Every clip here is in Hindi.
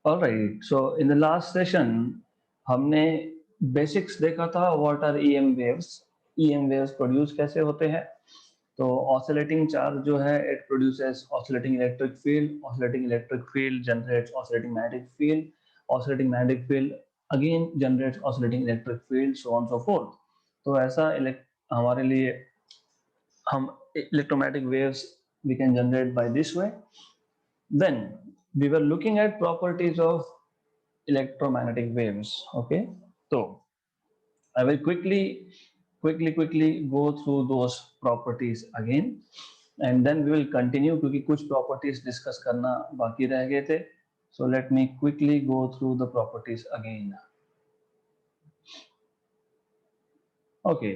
Alright, so in the last session हमने बेसिक्स देखा था what are EM waves produce कैसे होते हैं। तो ऑसिलेटिंग चार्ज जो है it produces oscillating electric field generates oscillating magnetic field again generates oscillating electric field so on so forth. तो ऐसा हमारे लिए हम electromagnetic waves we can generate by this way. Then we were looking at properties of electromagnetic waves. Okay, so I will quickly go through those properties again, and then we will continue क्योंकि कुछ properties discuss करना बाकी रह गए थे. So let me quickly go through the properties again. Okay,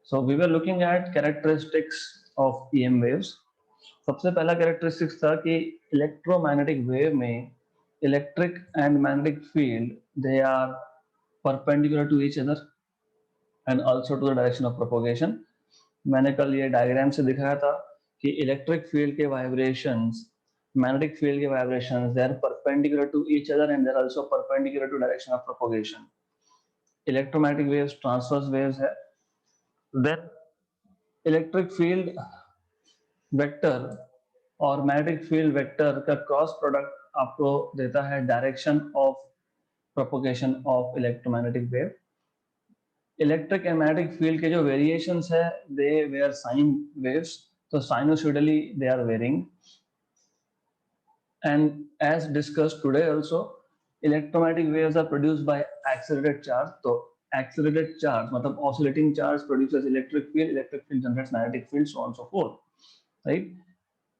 so we were looking at characteristics of EM waves. सबसे पहला कैरेक्टरिस्टिक्स था कि इलेक्ट्रोमैग्नेटिक वेव में electric and magnetic field they are perpendicular to each other and also to the direction of propagation. मैंने कल ये डायग्राम से दिखाया था कि इलेक्ट्रिक फील्ड के वाइब्रेशंस मैग्नेटिक फील्ड के vibrations they are perpendicular to each other and they are also perpendicular to direction of propagation. Electromagnetic waves transverse waves है। देन इलेक्ट्रिक फील्ड वेक्टर और मैग्नेटिक फील्ड वेक्टर का क्रॉस प्रोडक्ट आपको देता है direction of propagation of electromagnetic wave. Electric and magnetic field के जो वेरिएशंस है दे वेयर साइन वेव्स, तो sinusoidally they are varying and as discussed today also electromagnetic waves are produced by accelerated charge. तो एक्सेलरेटेड चार्ज मतलब oscillating charge produces electric field generates magnetic field so on so forth, right?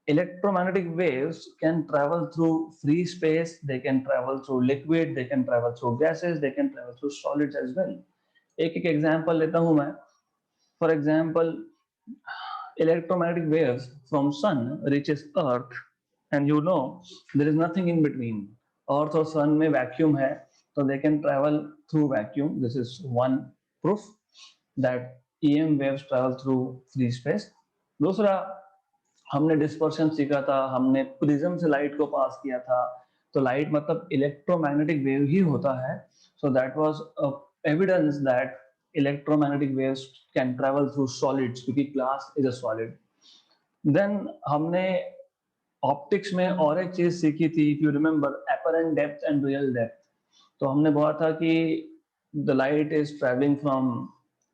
Electromagnetic waves can travel through free space, they can travel through liquid, they can travel through gases, they can travel through solids as well. एक एक एग्जांपल लेता हूं मैं। For example electromagnetic waves from sun reaches earth and you know there is nothing in between, earth और sun में vacuum है तो they can travel through vacuum. This is one proof that EM waves travel through free space. दूसरा हमने डिस्पर्शन सीखा था, हमने प्रिज्म से लाइट को पास किया था, तो लाइट मतलब इलेक्ट्रोमैग्नेटिक वेव ही होता है। So that was evidence that electromagnetic waves can travel through solids क्योंकि glass is a solid. Then हमने ऑप्टिक्स में और एक चीज सीखी थी, if you remember, apparent depth and real depth. तो हमने बोला था कि the light is travelling from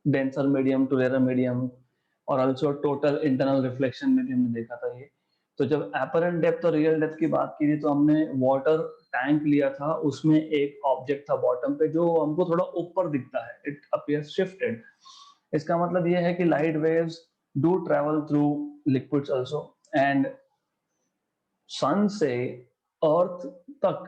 denser medium to rare medium और ऑल्सो टोटल इंटरनल रिफ्लेक्शन में भी हमने देखा था ये। तो जब अपरेंट डेप्थ और रियल डेप्थ की बात की थी तो हमने वाटर टैंक लिया था, उसमें एक ऑब्जेक्ट था बॉटम पे जो हमको थोड़ा ऊपर दिखता है, इट अपीयर्स शिफ्टेड। इसका मतलब ये है कि light waves do travel through liquids also and sun से अर्थ तक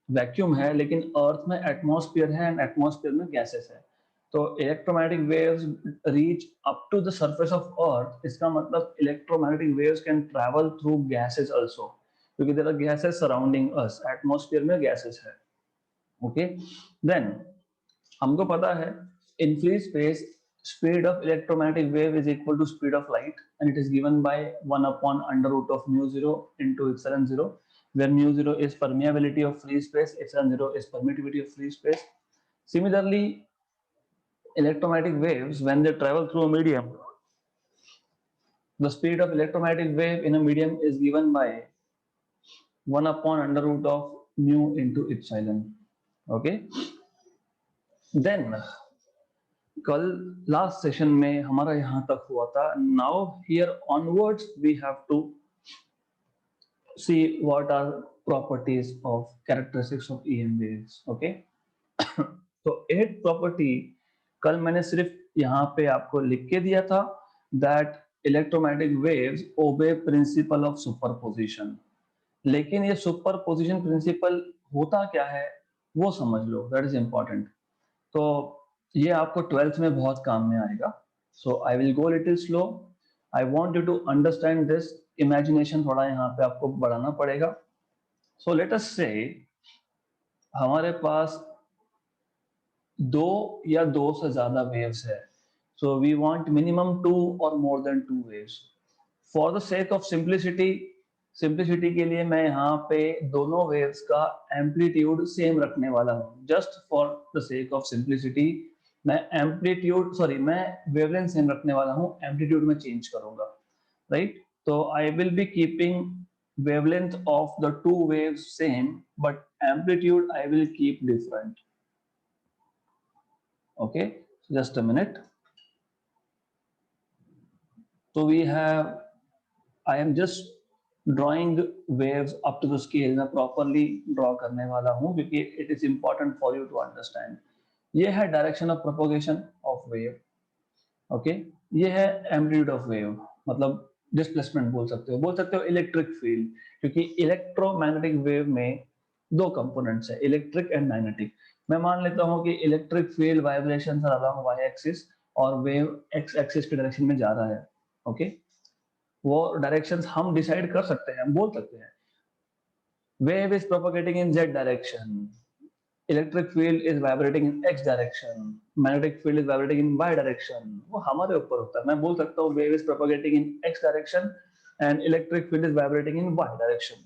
वैक्यूम है लेकिन अर्थ में एटमॉस्फेयर है एंड एटमॉस्फेयर में गैसेस है। तो electromagnetic waves reach up to the surface of earth, इसका मतलब electromagnetic waves can travel through gases also क्योंकि there are gases surrounding us, atmosphere में गैसेस है। ओके, देन हमको पता है in free space speed of electromagnetic wave is equal to speed of light and it is given by 1 upon under root of mu 0 into epsilon 0, where mu 0 is permeability of free space, epsilon 0 is permittivity of free space. Similarly, electromagnetic waves, when they travel through a medium, the speed of electromagnetic wave in a medium is given by 1 upon under root of mu into epsilon. Okay, then कल लास्ट सेशन में हमारा यहां तक हुआ था। Now here onwards we have to see what are properties of characteristics of EM waves. Okay, तो एक प्रॉपर्टी कल मैंने सिर्फ यहां पे आपको लिख के दिया था that electromagnetic waves obey principle of superposition, लेकिन ये सुपरपोजिशन प्रिंसिपल होता क्या है वो समझ लो, दैट इज इंपॉर्टेंट। तो ये आपको 12th में बहुत काम में आएगा। So I will go little slow, I want you to understand this. Imagination थोड़ा यहाँ पे आपको बढ़ाना पड़ेगा। सो लेट अस से हमारे पास दो या दो से ज्यादा वेव्स है, सो वी वांट मिनिमम 2 और more than 2 waves. For the sake of simplicity simplicity के लिए मैं यहाँ पे दोनों वेव्स का एम्पलीट्यूड सेम रखने वाला हूँ, just for the sake of simplicity. मैं वेवलेंथ सेम रखने वाला हूँ, एम्पलीट्यूड में चेंज करूंगा, राइट? तो I will be keeping wavelength of the two waves same, but amplitude I will keep different. Okay, just a minute. So we have, I am just drawing waves up to the scale. मैं properly draw करने वाला हूँ क्योंकि it is important for you to understand. ये है direction of propagation of wave. Okay, ये है amplitude of wave, मतलब डिस्प्लेसमेंट बोल सकते हो इलेक्ट्रिक फील्ड, क्योंकि इलेक्ट्रोमैग्नेटिक वेव में दो कंपोनेंट्स है, इलेक्ट्रिक एंड मैग्नेटिक। मैं मान लेता हूँ कि इलेक्ट्रिक फील्ड वाइब्रेशन से रहा हूँ वाई एक्सिस और वेव एक्स एक्सिस के डायरेक्शन में जा रहा है। ओके, वो डायरेक्शंस हम डिसाइड कर सकते हैं, हम बोल सकते हैं wave is propagating in z direction, electric field is vibrating in x direction, magnetic field is vibrating in y direction. वो हमारे ऊपर होता है। मैं बोल सकता हूँ wave is propagating in x direction and electric field is vibrating in y direction.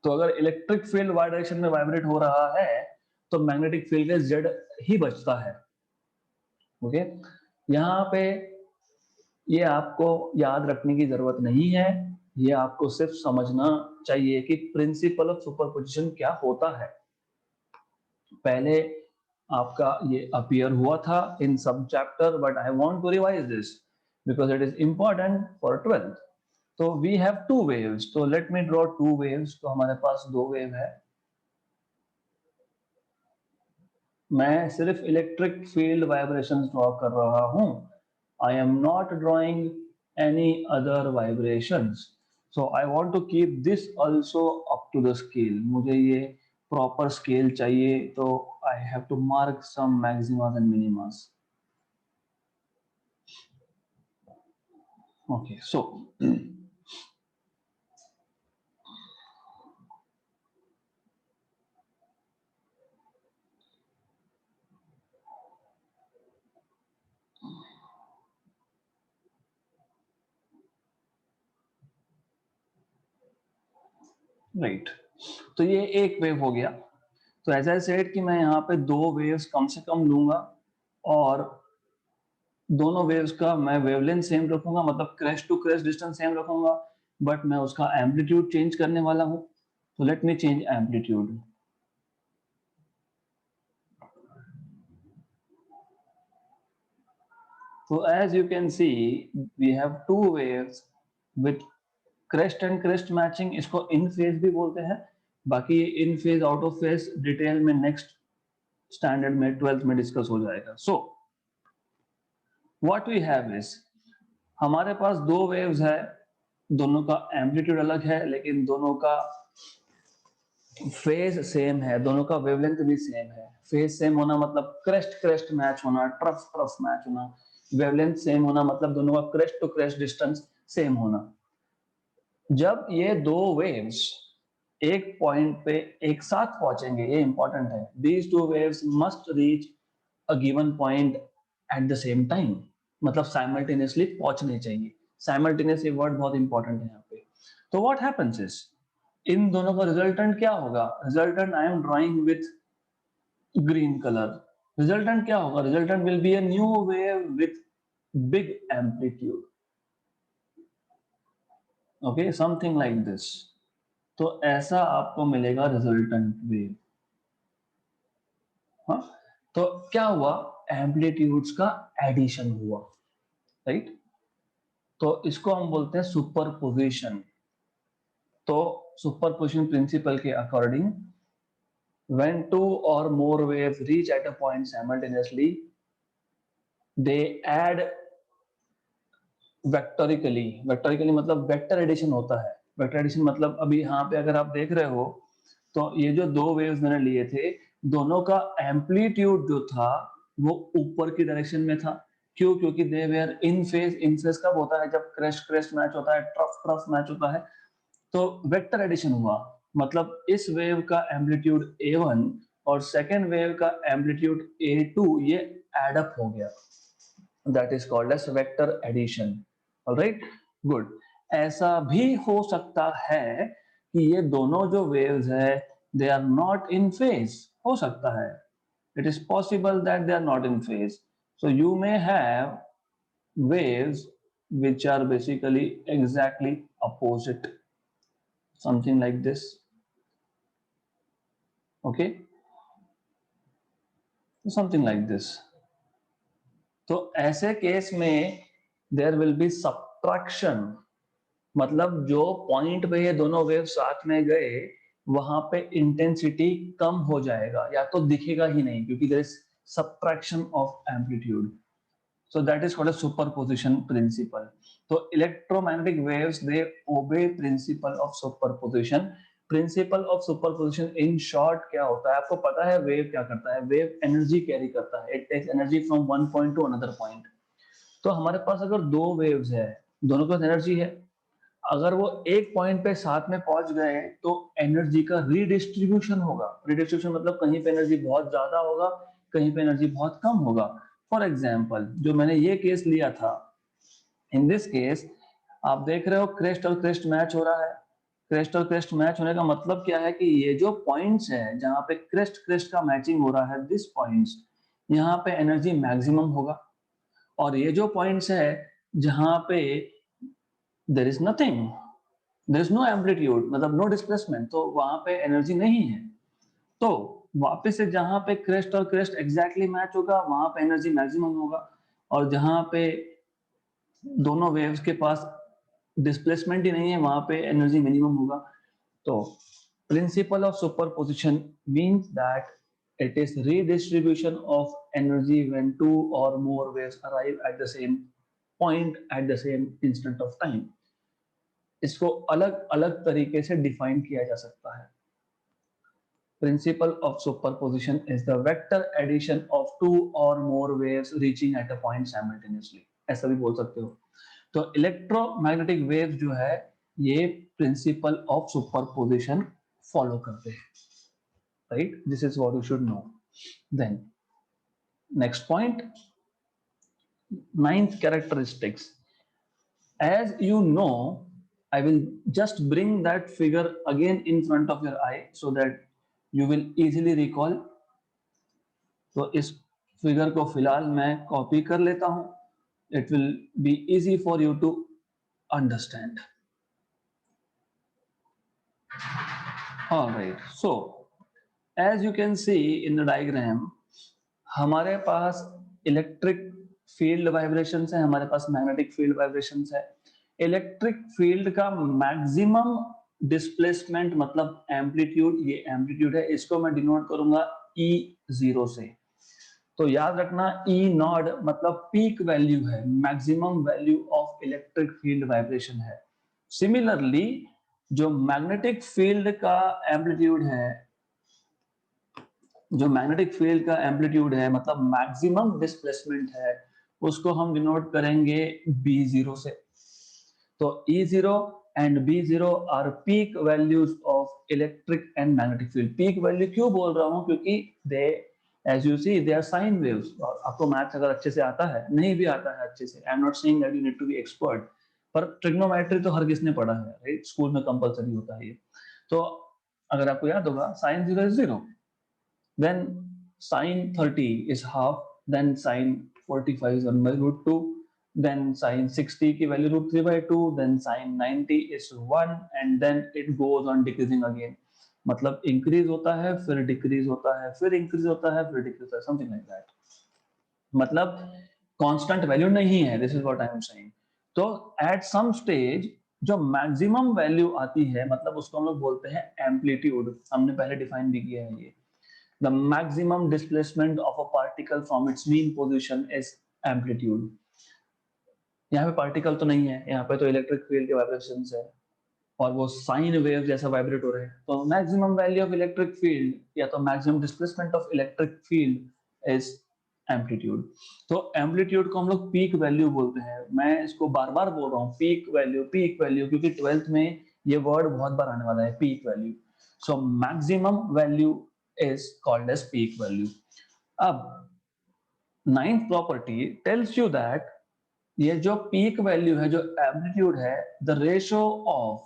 तो अगर इलेक्ट्रिक फील्ड वाई डायरेक्शन में वाइब्रेट हो रहा है तो मैग्नेटिक फील्ड के जेड ही बचता है। ओके, यहाँ पे ये आपको याद रखने की जरूरत नहीं है, ये आपको सिर्फ समझना चाहिए कि प्रिंसिपल ऑफ सुपरपोजिशन क्या होता है। पहले आपका ये अपीयर हुआ था इन सब chapter, but I want to revise this because it is important for 12th। तो वी हैव टू वेव्स, तो let me draw two waves. तो हमारे पास दो वेव है। मैं सिर्फ इलेक्ट्रिक फील्ड वाइब्रेशन ड्रॉ कर रहा हूं, I am not drawing any other vibrations. So I want to keep this also up to the scale. मुझे ये प्रॉपर स्केल चाहिए, तो I have to mark some maximas and minimas. Okay, so right, तो ये एक वेव हो गया। तो एज आई सेड कि मैं यहाँ पे दो वेव्स कम से कम लूंगा और दोनों वेव्स का मैं वेवलेंथ सेम रखूंगा, मतलब crest to crest distance same रखूंगा, बट मैं उसका एम्पलीट्यूड चेंज करने वाला हूं। तो let me change amplitude. So as you can see, we have two waves with crest and crest matching. इसको इन फेज भी बोलते हैं। बाकी in phase out of phase detail में नेक्स्ट स्टैंडर्ड में 12th में डिस्कस हो जाएगा। So what we have is, हमारे पास दो वेव्स है, दोनों का एम्पलीट्यूड अलग है लेकिन दोनों का फेज सेम है, दोनों का वेवलेंथ भी सेम है। फेज सेम होना मतलब क्रेस्ट क्रेस्ट मैच होना, ट्रफ ट्रफ मैच होना। वेवलेंथ सेम होना मतलब दोनों का crest to crest distance same होना। जब ये दो वेव्स एक पॉइंट पे एक साथ पहुंचेंगे, ये इंपॉर्टेंट है, these two waves must reach a given point at the same time, मतलब साइमल्टेनियसली पहुंचने चाहिए। साइमल्टेनियस ये वर्ड बहुत इंपॉर्टेंट है यहाँ पे। तो व्हाट हैपेंस इज, इन दोनों का रिजल्टेंट क्या होगा? Resultant I am drawing with green colour. Resultant क्या होगा? Resultant will be a new wave with big amplitude. Okay, something like this. तो ऐसा आपको मिलेगा रिजल्टेंट वेव। हाँ, तो क्या हुआ? एम्पलीट्यूड्स का एडिशन हुआ, राइट? तो इसको हम बोलते हैं सुपरपोजिशन। तो सुपरपोजिशन प्रिंसिपल के according when two or more waves reach at a point simultaneously, they add vectorically। vectorically मतलब वेक्टर एडिशन होता है। वेक्टर एडिशन मतलब अभी यहाँ पे अगर आप देख रहे हो तो ये जो दो वेव्स मैंने लिए थे, दोनों का एम्पलीट्यूड जो था वो ऊपर की डायरेक्शन में था। क्यों? क्योंकि they were in phase. In phase कब होता है? जब क्रेस्ट क्रेस्ट मैच होता है, ट्रफ ट्रफ मैच होता है। तो वेक्टर एडिशन हुआ, मतलब इस वेव का एम्पलीट्यूड A1 और सेकेंड वेव का एम्पलीट्यूड A2 ये एड अप हो गया। That is called as vector addition. Alright, good. ऐसा भी हो सकता है कि ये दोनों जो वेव्स है they are not in phase, हो सकता है, it is possible that they are not in phase. So you may have waves which are basically exactly opposite, something like this. Okay, something like this. तो ऐसे केस में देयर विल बी सबट्रैक्शन, मतलब जो पॉइंट पे ये दोनों वेव साथ में गए वहां पे इंटेंसिटी कम हो जाएगा या तो दिखेगा ही नहीं क्योंकि there is subtraction of amplitude. So that is called a superposition principle. So electromagnetic waves, they obey principle of superposition. Principle of superposition in short क्या होता है, आपको पता है वेव क्या करता है, वेव एनर्जी कैरी करता है, it takes energy from one point to another point. तो हमारे पास अगर दो वेव्स है, दोनों के पास एनर्जी है, अगर वो एक पॉइंट पे साथ में पहुंच गए तो एनर्जी का रीडिस्ट्रीब्यूशन होगा. रीडिस्ट्रीब्यूशन मतलब कहीं पे एनर्जी बहुत ज्यादा होगा, कहीं पे एनर्जी बहुत कम होगा. फॉर एग्जाम्पल जो मैंने ये केस लिया था, इन दिस केस आप देख रहे हो क्रेस्ट और क्रेस्ट मैच हो रहा है. क्रेस्ट और क्रेस्ट मैच होने का मतलब क्या है कि ये जो पॉइंट्स है जहां पे क्रेस्ट क्रेस्ट का मैचिंग हो रहा है, दिस पॉइंट्स, यहाँ पे एनर्जी मैक्सिमम होगा. और ये जो पॉइंट्स है जहां पे there is nothing, there is no amplitude, मतलब नो डिस्प्लेसमेंट, तो वहां पे एनर्जी नहीं है. तो वापस से जहां पे क्रेस्ट और क्रेस्ट एग्जैक्टली मैच होगा वहां पे एनर्जी मैक्सिमम होगा, और जहां पे दोनों वेव्स के पास डिस्प्लेसमेंट ही नहीं है वहां पे एनर्जी मिनिमम होगा. तो principal of superposition means that it is redistribution of energy when two or more waves arrive at the same point at the same instant of time. इसको अलग अलग तरीके से डिफाइन किया जा सकता है. Principle of superposition is the vector addition of two or more waves reaching at a point simultaneously. ऐसा भी बोल सकते हो. तो इलेक्ट्रोमैग्नेटिक वेव जो है ये प्रिंसिपल ऑफ सुपरपोजिशन फॉलो करते हैं. Right, this is what you should know. Then next point, ninth characteristics. As you know, I will just bring that figure again in front of your eye so that you will easily recall. तो इस फिगर को फिलहाल मैं कॉपी कर लेता हूं. It will be easy for you to understand. Alright, so as you can see in the diagram, हमारे पास इलेक्ट्रिक फील्ड वाइब्रेशंस है, हमारे पास मैग्नेटिक फील्ड वाइब्रेशंस है. इलेक्ट्रिक फील्ड का मैक्सिमम डिस्प्लेसमेंट मतलब एम्पलीट्यूड, ये एम्पलीट्यूड है, इसको मैं डिनोट करूंगा E0 से. तो याद रखना E नॉट मतलब पीक वैल्यू है, maximum value of electric field vibration है. सिमिलरली जो मैग्नेटिक फील्ड का एम्पलीट्यूड है, जो मैग्नेटिक फील्ड का एम्पलीट्यूड है मतलब मैक्सिमम डिस्प्लेसमेंट है, उसको हम डिनोट करेंगे B0 से. तो E0 and B0 are peak values of electric and magnetic field. Peak value क्यों बोल रहा हूं, क्योंकि they as you see they are sine waves. और आपको मैथ्स अगर अच्छे से आता है, नहीं भी आता है अच्छे से, I am not saying that you need to be expert, पर ट्रिग्नोमेट्री तो हर किसने पढ़ा है, राइट, स्कूल में कंपलसरी होता है ये. तो अगर आपको याद होगा sign 0 is 0, then sine 30 is half, then sine 45 is 1 by root 2, then sine 60 की value root 3 by 2, then sine 90 is 1, and then it goes on decreasing again. मतलब इंक्रीज होता है फिर डिक्रीज होता है फिर इंक्रीज होता है फिर डिक्रीज होता है, समथिंग लाइक दैट. मतलब कांस्टेंट वैल्यू नहीं है, this is what I am saying. तो एट सम स्टेज जो मैक्सिमम वैल्यू आती है मतलब उसको हम लोग बोलते हैं एम्पलीट्यूड. हमने पहले डिफाइन भी किया है ये. The maximum displacement of a particle from its mean position is amplitude. यहाँ पे पार्टिकल तो नहीं है, यहाँ पे तो इलेक्ट्रिक फील्ड के वाइब्रेशंस है और वो साइन वेव जैसा वाइब्रेट हो रहे हैं. तो maximum value of electric field या तो maximum displacement of electric field is amplitude. तो एम्पलीट्यूड को हम लोग पीक वैल्यू बोलते हैं. मैं इसको बार बार बोल रहा हूँ पीक वैल्यू, क्योंकि 12th में ये वर्ड बहुत बार आने वाला है, peak value. So maximum value is called as peak value. अब ninth property tells you that ये जो पीक वैल्यू है, जो एम्पलीट्यूड है, the ratio of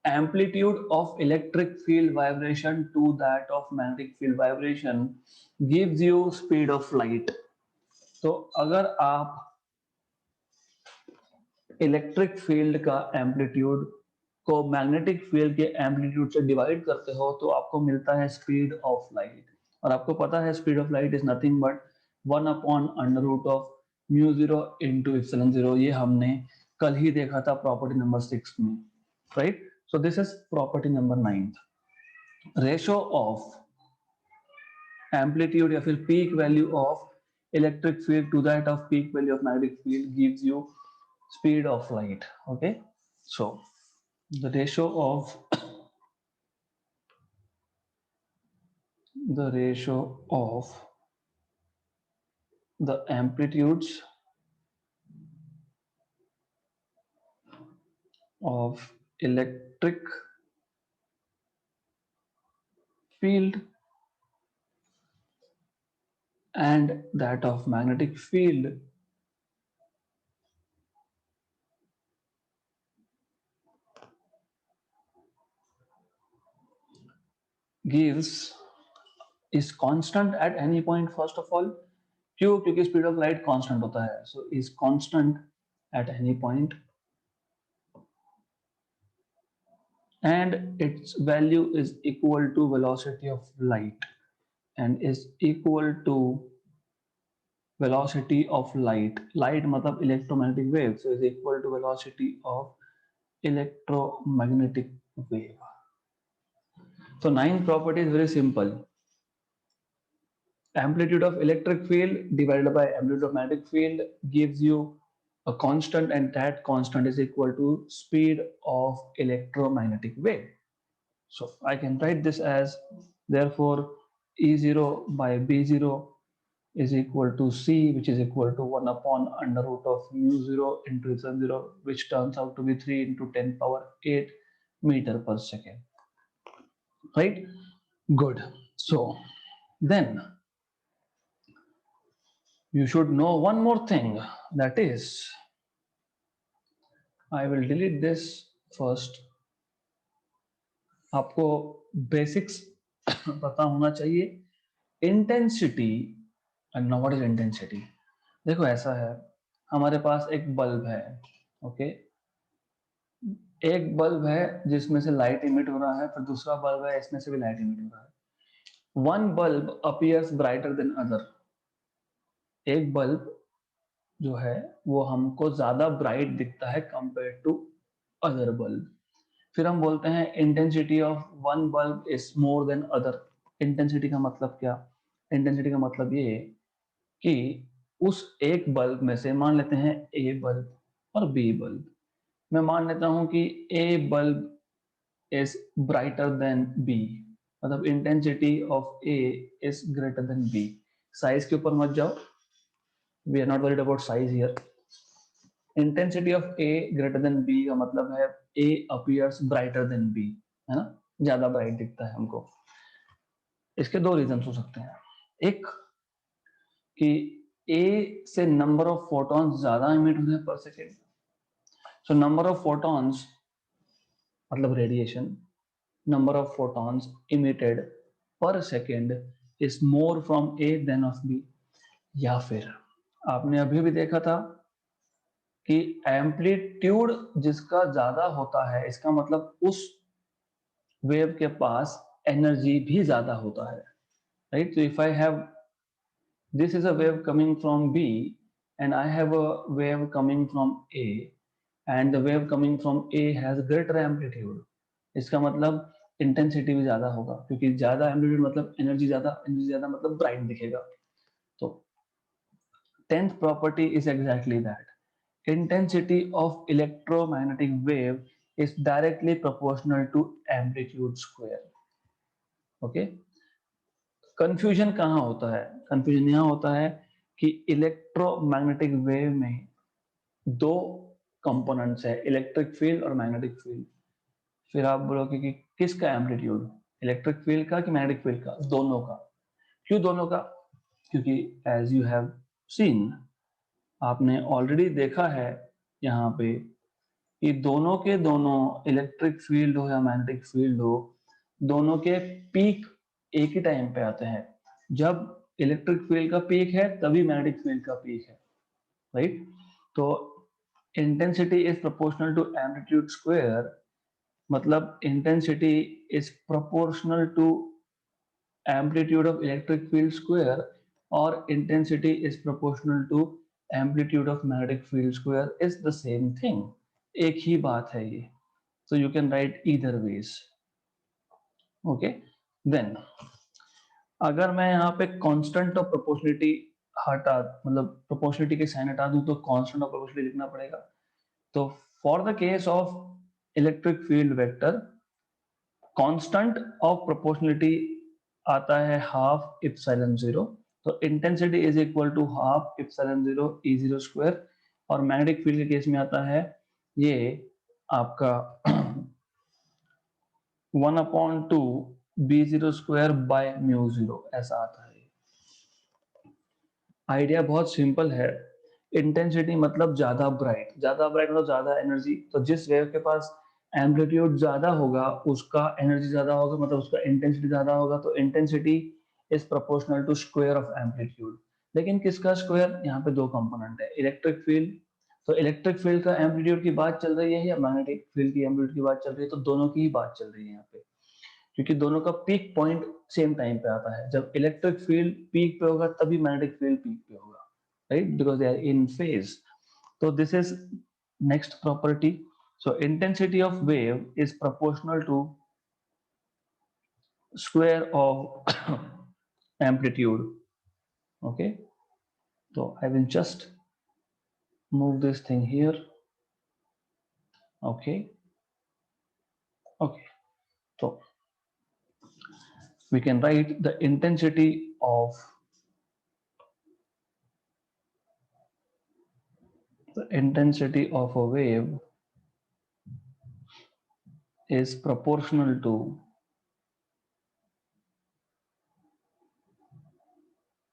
amplitude of electric field vibration to that of magnetic field vibration gives you speed of light. तो अगर आप इलेक्ट्रिक फील्ड का एम्पलीट्यूड को मैग्नेटिक फील्ड के एम्पलीट्यूड से डिवाइड करते हो तो आपको मिलता है स्पीड ऑफ लाइट। और आपको पता है speed of light is nothing but 1/√μ0 into epsilon 0। ये हमने कल ही देखा था प्रॉपर्टी नंबर 6 में, right? So this is property number 9। Ratio of amplitude या फिर peak value of electric field to that of peak value of magnetic field gives you speed of light. Okay, so the ratio of the amplitudes of electric field and that of magnetic field gives is constant at any point. First of all, क्यों? क्योंकि स्पीड ऑफ लाइट कांस्टेंट होता है, so is constant at any point and its value is equal to velocity of light and is equal to velocity of light. Light मतलब electromagnetic wave, so is equal to velocity of electromagnetic wave. So ninth property is very simple. Amplitude of electric field divided by amplitude of magnetic field gives you a constant, and that constant is equal to speed of electromagnetic wave. So I can write this as, therefore E0 by B0 is equal to C, which is equal to 1/√μ0 into epsilon 0, which turns out to be 3 into 10 power 8 meter per second. Right? Good. So then you should know one more thing, that is, I will delete this first. आपको बेसिक्स पता होना चाहिए। Intensity, and what is intensity? देखो ऐसा है, हमारे पास एक बल्ब है, ओके? एक बल्ब है जिसमें से लाइट इमिट हो रहा है, फिर दूसरा बल्ब है इसमें से भी लाइट इमिट हो रहा है। One bulb appears brighter then other. एक बल्ब जो है वो हमको ज्यादा ब्राइट दिखता है कंपेयर टू अदर बल्ब। फिर हम बोलते हैं intensity of one bulb is more than other. Intensity का मतलब क्या? इंटेंसिटी का मतलब ये कि उस एक बल्ब में से, मान लेते हैं ए बल्ब और बी बल्ब, मैं मान लेता हूं कि A bulb is brighter than B, मतलब intensity of A is greater than B. Size के ऊपर मत जाओ, we are not worried about size here. Intensity of A greater than B का मतलब है A appears brighter than B, है ना? ज्यादा ब्राइट दिखता है हमको। इसके दो रीजन हो सकते हैं। एक कि ए से नंबर ऑफ फोटॉन्स ज्यादा इमिट होते हैं पर second. So number of photons मतलब radiation, number of photons emitted per second is more from A than of B। या फिर आपने अभी भी देखा था कि एम्पलीट्यूड जिसका ज्यादा होता है, इसका मतलब उस वेव के पास एनर्जी भी ज्यादा होता है, right? So if I have, this is a wave coming from B and I have a wave coming from A and the wave coming from A has greater amplitude, इसका मतलब इंटेंसिटी भी ज्यादा होगा, क्योंकि ज्यादा एम्पलीट्यूड मतलब एनर्जी ज्यादा, एनर्जी ज्यादा मतलब ब्राइट दिखेगा। तो 10th property is exactly that, intensity of electromagnetic wave is directly proportional to amplitude square. Okay, confusion कहाँ होता है? कंफ्यूजन यहाँ होता है कि इलेक्ट्रोमैग्नेटिक वेव में दो कंपोनेंट्स है, इलेक्ट्रिक फील्ड और मैग्नेटिक फील्ड। फिर आप बोलोगे कि किसका एम्पलीट्यूड, इलेक्ट्रिक फील्ड का कि मैग्नेटिक फील्ड का? दोनों का। क्यों दोनों का? क्योंकि एज यू हैव सीन आपने ऑलरेडी देखा है यहाँ पे कि दोनों के दोनों इलेक्ट्रिक फील्ड हो या मैग्नेटिक फील्ड हो, दोनों के पीक एक ही टाइम पे आते हैं। जब इलेक्ट्रिक फील्ड का पीक है तभी मैग्नेटिक फील्ड का पीक है, राइट? तो intensity is proportional to amplitude square, मतलब intensity is proportional to amplitude of electric field square or intensity is proportional to amplitude of magnetic field square is the same thing, एक ही बात है ये। so you can write either ways, okay? then अगर मैं यहाँ पे कांस्टेंट ऑफ प्रोपोर्शनलिटी हटा, मतलब प्रोपोर्शनलिटी के साइन हटा दूं तो कांस्टेंट ऑफ प्रोपोर्शनलिटी लिखना पड़ेगा। तो for the case of electric field vector, constant of proportionality आता है हाफ इप्सिलॉन जीरो। तो intensity is equal to half epsilon zero E zero square, और मैग्नेटिक फील्ड के केस में आता है ये आपका 1/2 B zero square by mu zero, ऐसा आता है। आइडिया बहुत सिंपल है। इंटेंसिटी मतलब ज्यादा ब्राइट, ज्यादा ब्राइट मतलब ज्यादा एनर्जी। तो जिस वेव के पास एम्पलीट्यूड ज्यादा होगा उसका एनर्जी ज्यादा होगा, मतलब उसका इंटेंसिटी ज्यादा होगा। तो intensity is proportional to square of amplitude. लेकिन किसका स्क्वायर? यहाँ पे दो कंपोनेंट है, इलेक्ट्रिक फील्ड। तो इलेक्ट्रिक फील्ड का एम्पलीट्यूड की बात चल रही है या मैग्नेटिक फील्ड की एम्पलीट्यूड की बात चल रही है? तो दोनों की ही बात चल रही है यहाँ पे, क्योंकि दोनों का पीक पॉइंट सेम टाइम पे आता है। जब इलेक्ट्रिक फील्ड पीक पे होगा तभी मैग्नेटिक फील्ड पीक पे होगा, right? Because they are in phase. So this is next property. So intensity of wave is proportional to square of amplitude. Okay. So I will just move this thing here. Okay. Okay. So we can write the intensity of a wave is proportional to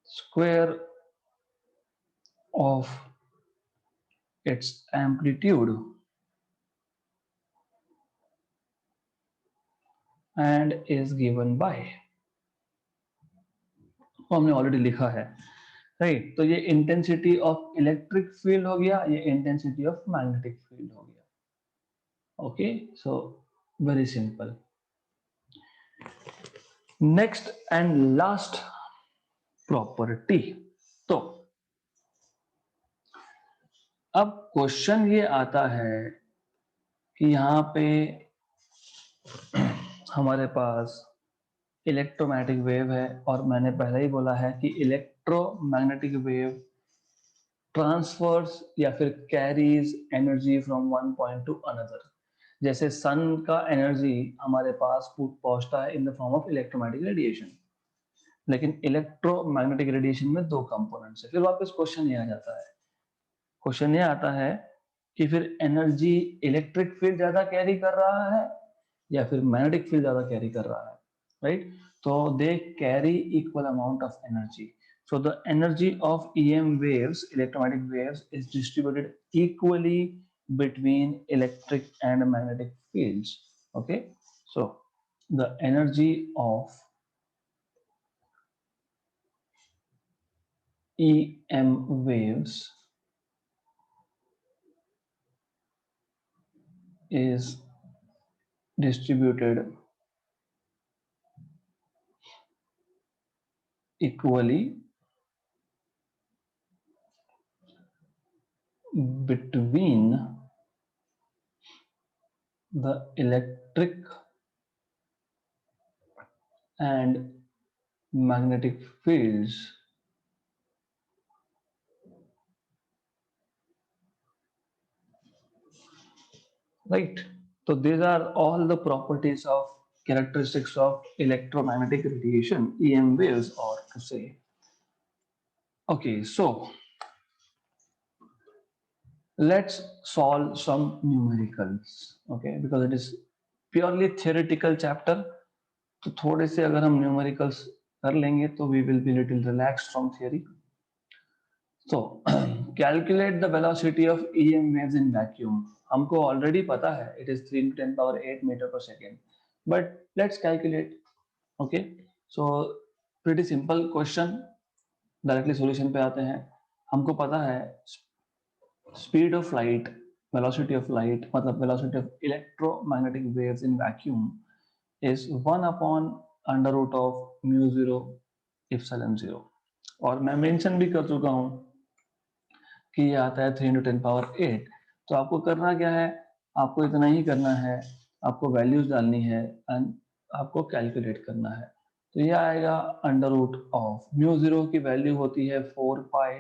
square of its amplitude and is given by, हमने ऑलरेडी लिखा है, राइट? तो ये इंटेंसिटी ऑफ इलेक्ट्रिक फील्ड हो गया, ये इंटेंसिटी ऑफ मैग्नेटिक फील्ड हो गया। Okay, so very simple. Next and last property. तो अब क्वेश्चन ये आता है कि यहाँ पे हमारे पास इलेक्ट्रोमैग्नेटिक वेव है, और मैंने पहले ही बोला है कि इलेक्ट्रोमैग्नेटिक वेव ट्रांसफर्स या फिर carries energy from one point to another. जैसे सन का एनर्जी हमारे पास पहुंचता है in the form of electromagnetic radiation, लेकिन इलेक्ट्रोमैग्नेटिक रेडिएशन में दो कंपोनेंट्स है। फिर वापस क्वेश्चन ये आ जाता है, क्वेश्चन ये आता है कि फिर एनर्जी इलेक्ट्रिक फील्ड ज्यादा कैरी कर रहा है या फिर मैग्नेटिक फील्ड ज्यादा कैरी कर रहा है, राइट? तो they carry equal amount of energy. So the energy of EM waves, electromagnetic waves, is distributed equally between electric and magnetic fields. Okay, so the energy of EM waves is distributed equally between the electric and magnetic fields, right? So these are all the properties of characteristics of electromagnetic radiation, EM waves, or to say. Okay, so let's solve some numericals, okay, because it is purely theoretical chapter. तो थोड़े से अगर हम न्यूमेरिकल्स कर लेंगे तो we will be little relaxed from theory. So calculate the velocity of EM waves in vacuum. हमको already पता है it is 3 into 10 power 8 meter per second. But let's calculate. Okay. So pretty simple question. Directly solution पे आते हैं. हमको पता है speed of light, velocity of light, मतलब velocity of electromagnetic waves in vacuum is 1 upon under root of mu 0 epsilon 0. और मैं मेंशन भी कर चुका हूँ कि ये आता है 3 into 10 power 8. तो आपको करना क्या है, आपको इतना ही करना है, आपको वैल्यूज डालनी है एंड आपको कैलकुलेट करना है. तो ये आएगा under root of mu zero की वैल्यू होती है 4 पाई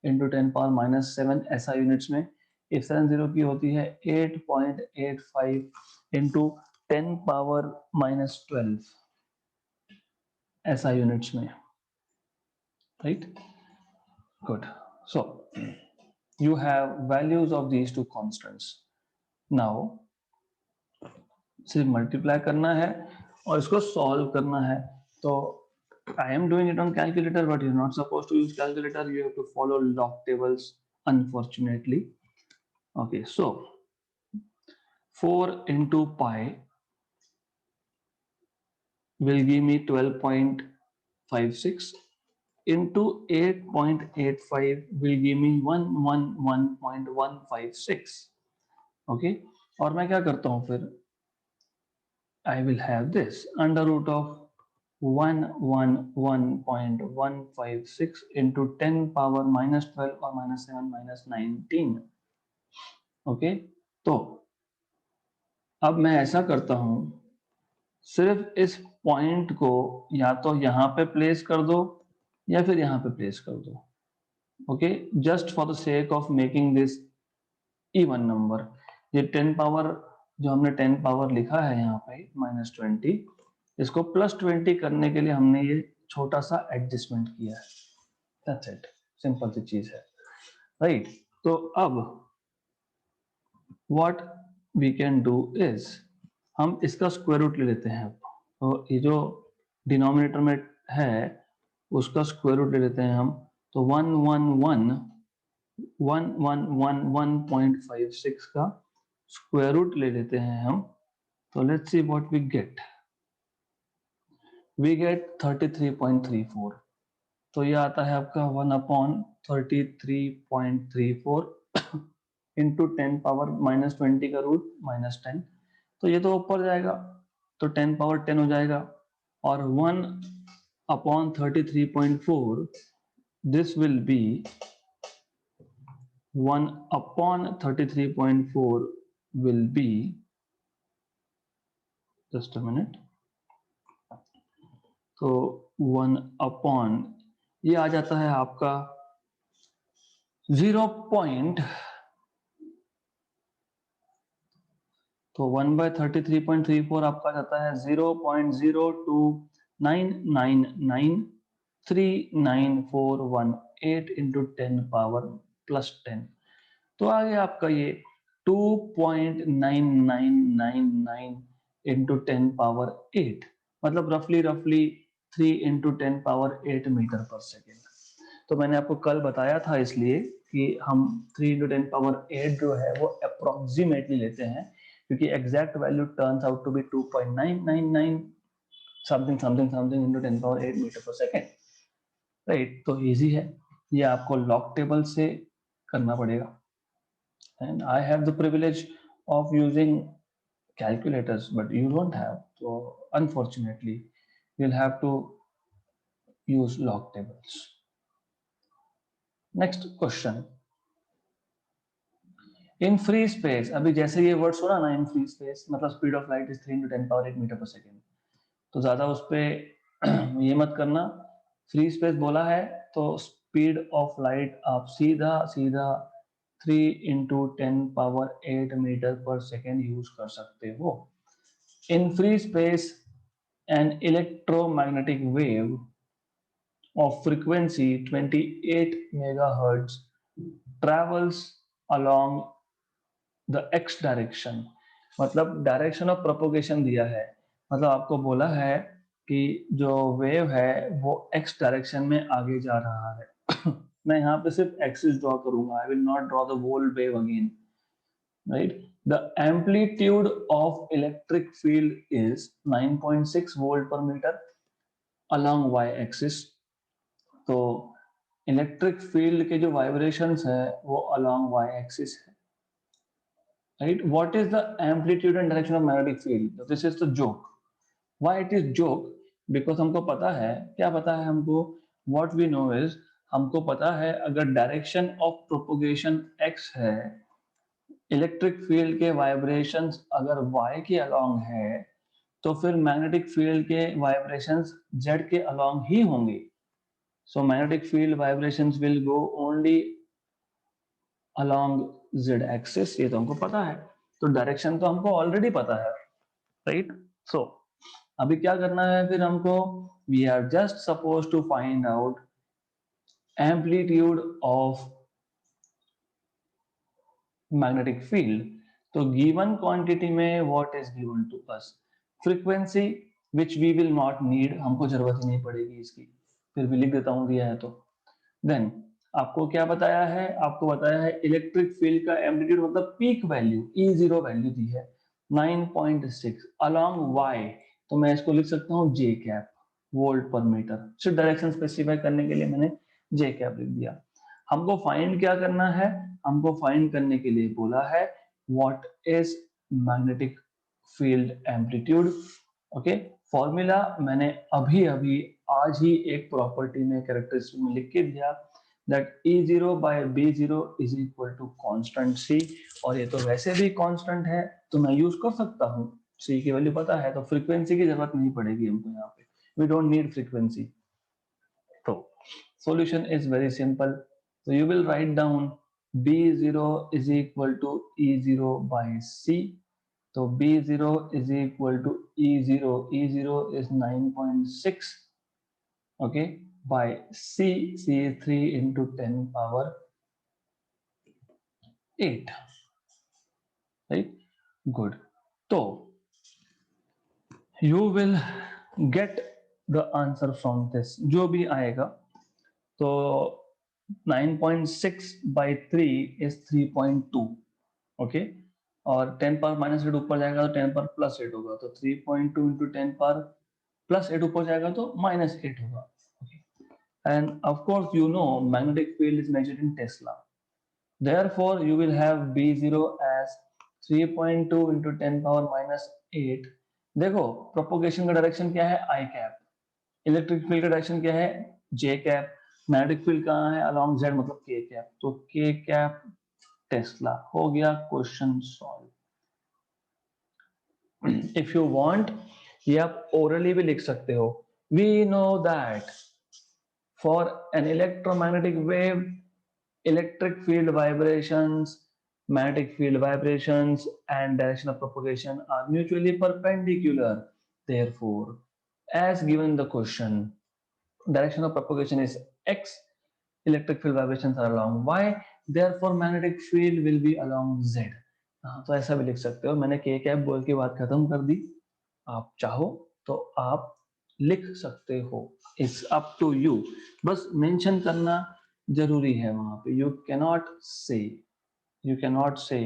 इंटू 10 पावर माइनस 7 ऐसा यूनिट्स में. एप्सिलॉन जीरो की होती है 8.85 इंटू 10 पावर माइनस 12 ऐसा यूनिट्स में. Right, good. So you have values of these two constants. Now सिर्फ मल्टीप्लाई करना है और इसको सॉल्व करना है. तो I am doing it on calculator, but you're not supposed to use calculator. You have to follow log tables, unfortunately. Okay, so 4 into pi will give me 12.56 into 8.85 will give me 111.156. Okay, और मैं क्या करता हूँ फिर, I will have this under root of 111.156 into 10 power minus 12 or minus 7 minus 19. Okay, तो अब मैं ऐसा करता हूं, सिर्फ इस पॉइंट को या तो यहां पे प्लेस कर दो या फिर यहां पे प्लेस कर दो. Okay, just for the sake of making this even number. ये 10 पावर जो हमने 10 पावर लिखा है यहाँ पे माइनस 20, इसको प्लस 20 करने के लिए हमने ये छोटा सा एडजस्टमेंट किया है. दैट्स इट, सिंपल सी चीज है. राइट, तो अब what we can do is हम इसका स्क्वायर रूट ले लेते हैं. तो ये जो डिनोमिनेटर में है उसका स्क्वायर रूट ले लेते हैं हम. तो 111.156 का स्क्वायर रूट ले लेते हैं हम. तो let's see what we get. We get 33.34. तो ये आता है आपका 1/33.34 इंटू 10 पावर माइनस 20 का रूट माइनस 10. तो ये तो ऊपर जाएगा तो 10 पावर 10 हो जाएगा. और 1/33.4 this will be 1/33.4 will be, just a minute. तो 1 अपॉन ये आ जाता है आपका 0. तो 1/33.34 आपका जाता है 0.029993941 इंटू 10 पावर प्लस 10. तो आ गया आपका ये 2.9999 इंटू 10 पावर 8, मतलब रफली 3 into 10 power 8 meter per second. तो मैंने आपको कल बताया था इसलिए कि हम 3 इंटू 10 पावर 8 जो है वो अप्रोक्सीमेटली लेते हैं, क्योंकि exact value turns out to be 2.999 something something something into 10 power 8 meter per second. Right, तो इजी है, ये आपको लॉग टेबल से करना पड़ेगा. And I have the privilege of using calculators, but you don't have. So unfortunately, you'll have to use log tables. Next question. In free space, अभी जैसे ये वर्ड सुना ना, in free space मतलब speed of light is 3 into 10 power 8 meter per second. तो ज्यादा उस पे ये मत करना. फ्री स्पेस बोला है तो स्पीड ऑफ लाइट आप सीधा 3 into 10 power 8 meter per second use कर सकते हो. In free space, an electromagnetic wave of frequency 28 megahertz travels along the x direction. मतलब डायरेक्शन ऑफ प्रोपोगेशन दिया है, मतलब आपको बोला है कि जो वेव है वो x डायरेक्शन में आगे जा रहा है. मैं यहाँ पे सिर्फ एक्सिस ड्रॉ करूंगा, I will not draw the whole wave again, right? The amplitude of electric field is 9.6 volt per meter along y axis. तो इलेक्ट्रिक फील्ड के जो वाइब्रेशंस है वो along y एक्सिस है, right? What is the amplitude and direction of magnetic field? So this is the joke. Why it is joke? Because हमको पता है, क्या पता है हमको? What we know is, हमको पता है अगर डायरेक्शन ऑफ प्रोपोगेशन x है, इलेक्ट्रिक फील्ड के वाइब्रेशंस अगर y के अलोंग है, तो फिर मैग्नेटिक फील्ड के वाइब्रेशंस z के अलोंग ही होंगे। So magnetic field vibrations will go only along z axis, ये तो हमको पता है। तो डायरेक्शन तो हमको ऑलरेडी पता है, राइट? सो अभी क्या करना है फिर हमको? We are just suppose to find out amplitude of magnetic field. तो गिवन क्वांटिटी में what is given to us? Frequency which we will not need, हमको जरूरत ही नहीं पड़ेगी इसकी, फिर भी लिख देता हूं दिया है तो। देन आपको क्या बताया है? आपको बताया है इलेक्ट्रिक फील्ड का एम्पलीट्यूड मतलब पीक वैल्यू, E0 वैल्यू दी है 9.6 अलोंग y, तो मैं इसको लिख सकता हूँ j cap volt per metre. सिर्फ डायरेक्शन स्पेसिफाई करने के लिए मैंने j कैप लिख दिया। हमको फाइंड क्या करना है? हमको फाइंड करने के लिए बोला है what is magnetic field amplitude. Okay, formula मैंने अभी अभी आज ही एक प्रॉपर्टी में कैरेक्टरिस्टिक में लिख के दिया, that E0 by B0 is equal to constant C, और ये तो वैसे भी कांस्टेंट है तो मैं यूज कर सकता हूँ, C की वैल्यू पता है, तो फ्रीक्वेंसी की जरूरत नहीं पड़ेगी हमको यहाँ पे, we don't need frequency। तो solution is very simple, so you will write down B0 is equal to E0 by C। तो B0 is equal to E0, E0 is 9.6, okay, by C, C is 3 into 10 power 8, right? Good. So you will get the answer from this, जो भी आएगा। तो 9.6 by 3 is 3.2, okay? और 10 पावर माइनस 8 ऊपर जाएगा तो 10 पावर प्लस 8 होगा, तो 3.2 into 10 पावर प्लस 8 ऊपर जाएगा तो माइनस 8 होगा, okay? And of course you know magnetic field is measured in Tesla, therefore you will have B0 as 3.2 into 10 power minus 8। देखो प्रोपोगेशन का डायरेक्शन क्या है? I cap. इलेक्ट्रिक फील्ड का डायरेक्शन क्या है? J cap. मैग्नेटिक फील्ड कहाँ है? अलोंग Z, मतलब K कैप, तो K कैप टेस्ला। हो गया question solve. If you want ये आप ओरली भी लिख सकते हो। We know that for an electromagnetic wave, electric field vibrations, magnetic field vibrations and direction of propagation are mutually perpendicular. Therefore, as given the question, direction of propagation is x, electric field vibrations are along y, therefore magnetic field will be along z। तो ऐसा भी लिख सकते हो। मैंने के कैप बोल के बात खत्म कर दी, आप चाहो तो आप लिख सकते हो, इट्स अप टू यू। बस मेंशन करना जरूरी है वहां पे, you cannot say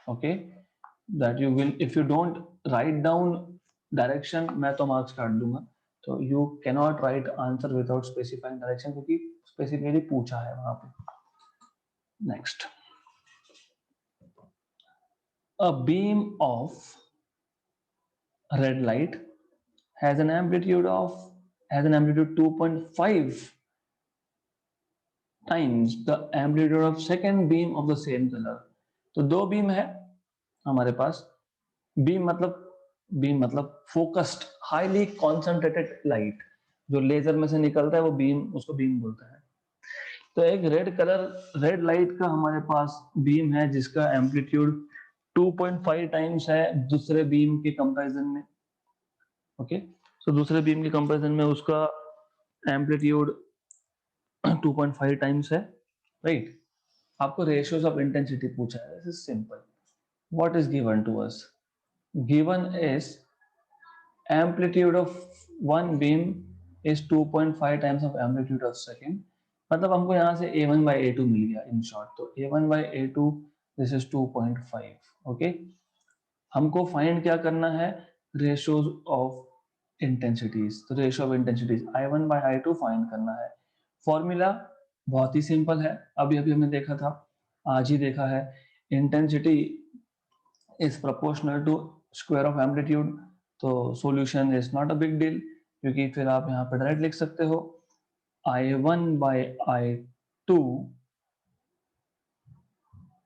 okay that you will, if you don't write down direction मैं तो मार्क्स काट दूंगा। तो you cannot right answer without specifying direction, क्योंकि स्पेसिफिकली पूछा है वहां पे। Next, a beam of red light has an amplitude 2.5 times the amplitude of second beam of the same color। तो दो बीम है हमारे पास। बीम मतलब फोकस्ड हाईली कॉन्सेंट्रेटेड लाइट, जो लेजर में से निकलता है वो बीम, उसको बीम बोलता है। तो एक रेड लाइट का हमारे पास बीम है जिसका एम्पलीट्यूड 2.5 टाइम्स है दूसरे बीम के कंपैरिजन में, ओके। सो दूसरे बीम के कंपैरिजन में उसका एम्पलीट्यूड 2.5 टाइम्स है, राइट? आपको रेशियोज ऑफ इंटेंसिटी पूछा है, this is simple. What is given to us? Given is amplitude of one beam is 2.5 times of amplitude of second, मतलब हमको यहाँ से a1 by a2 मिल गया इन शॉर्ट। तो a1 by a2 this is 2.5। Okay, हमको फाइंड क्या करना है, रेशियोज ऑफ इंटेंसिटीज। तो ratio of intensities i1 by i2 find करना है। फॉर्मूला बहुत ही सिंपल है, अभी अभी हमने देखा था, आज ही देखा है। Intensity is proportional to square of amplitude. तो solution is not a big deal, क्योंकि फिर आप यहाँ पे डायरेक्ट लिख सकते हो i1 by i2